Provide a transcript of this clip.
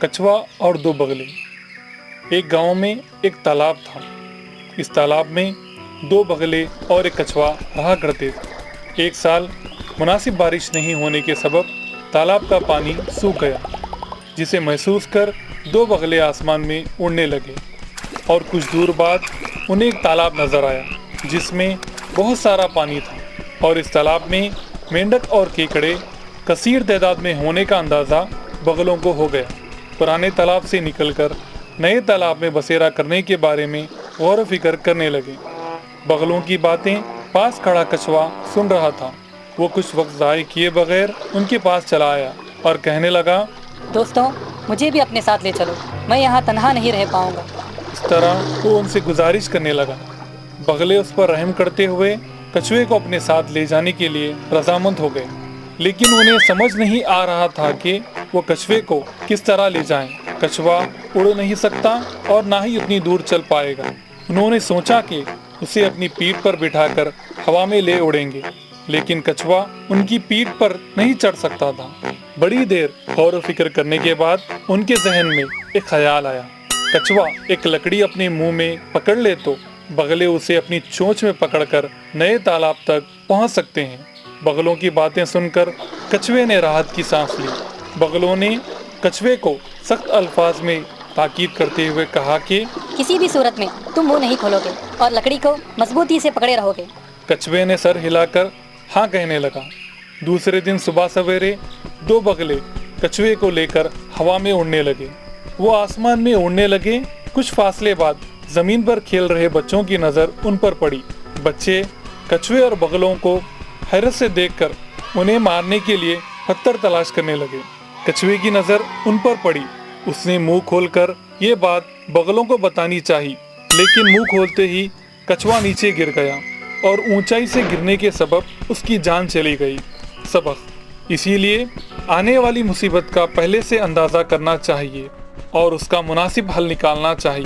कछुआ और दो बगले। एक गांव में एक तालाब था। इस तालाब में दो बगले और एक कछुआ रहा करते थे। एक साल मुनासिब बारिश नहीं होने के सबब तालाब का पानी सूख गया, जिसे महसूस कर दो बगले आसमान में उड़ने लगे और कुछ दूर बाद उन्हें एक तालाब नजर आया जिसमें बहुत सारा पानी था और इस तालाब में मेंढक और केकड़े कसीर तादाद में होने का अंदाज़ा बगलों को हो गया। पुराने तालाब से निकलकर नए तालाब में बसेरा करने के बारे में गौर फिक्र करने लगे। बगलों की बातें पास खड़ा कछुआ सुन रहा था। वो कुछ वक्त ज़ाय किए बगैर उनके पास चला आया और कहने लगा, दोस्तों, मुझे भी अपने साथ ले चलो, मैं यहाँ तन्हा नहीं रह पाऊंगा। इस तरह वो उनसे गुजारिश करने लगा। बगले उस पर रहम करते हुए कछुए को अपने साथ ले जाने के लिए रजामंद हो गए, लेकिन उन्हें समझ नहीं आ रहा था कि वो कछुए को किस तरह ले जाएं। कछुआ उड़ नहीं सकता और ना ही उतनी दूर चल पाएगा। उन्होंने सोचा कि उसे अपनी पीठ पर बिठाकर हवा में ले उड़ेंगे, लेकिन कछुआ उनकी पीठ पर नहीं चढ़ सकता था। बड़ी देर गौर फिक्र करने के बाद उनके जहन में एक ख्याल आया। कछुआ एक लकड़ी अपने मुंह में पकड़ ले तो बगले उसे अपनी चोंच में पकड़कर नए तालाब तक पहुंच सकते हैं। बगलों की बातें सुनकर कछुए ने राहत की सांस ली। बगलों ने कछुए को सख्त अल्फाज में ताकीद करते हुए कहा कि किसी भी सूरत में तुम मुंह नहीं खोलोगे और लकड़ी को मजबूती से पकड़े रहोगे। कछुए ने सर हिलाकर हाँ कहने लगा। दूसरे दिन सुबह सवेरे दो बगले कछुए को लेकर हवा में उड़ने लगे। वो आसमान में उड़ने लगे। कुछ फासले बाद जमीन पर खेल रहे बच्चों की नज़र उन पर पड़ी। बच्चे कछुए और बगलों को हैरत से देखकर उन्हें मारने के लिए पत्थर तलाश करने लगे। कछुए की नज़र उन पर पड़ी। उसने मुंह खोलकर ये बात बगलों को बतानी चाहिए, लेकिन मुंह खोलते ही कछुआ नीचे गिर गया और ऊंचाई से गिरने के सबब उसकी जान चली गई। सबक, इसीलिए आने वाली मुसीबत का पहले से अंदाज़ा करना चाहिए और उसका मुनासिब हल निकालना चाहिए।